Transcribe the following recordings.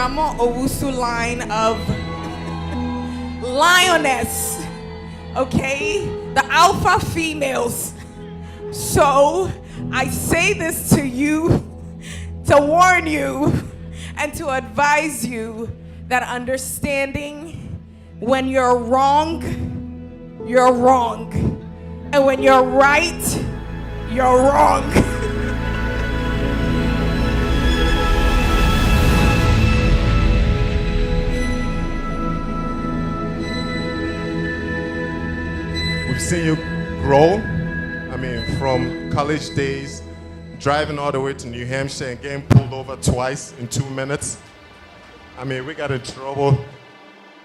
Ramo Owusu line of lioness, okay? The alpha females. So I say this to you to warn you and to advise you that understanding when you're wrong, you're wrong. And when you're right, you're wrong. We've seen you grow. I mean, from college days, driving all the way to New Hampshire and getting pulled over twice in 2 minutes. I mean, we got in trouble.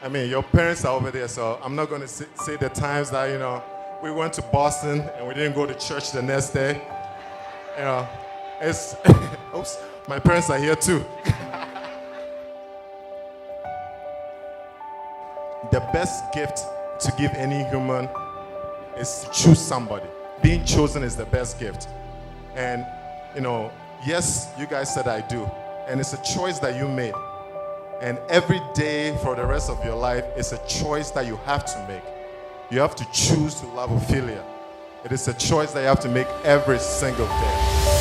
I mean, your parents are over there, so I'm not going to say the times that, we went to Boston and we didn't go to church the next day. It's, oops, my parents are here too. The best gift to give any human is to choose somebody. Being chosen is the best gift. And, yes, you guys said I do. And it's a choice that you made. And every day for the rest of your life is a choice that you have to make. You have to choose to love Ophelia. It is a choice that you have to make every single day.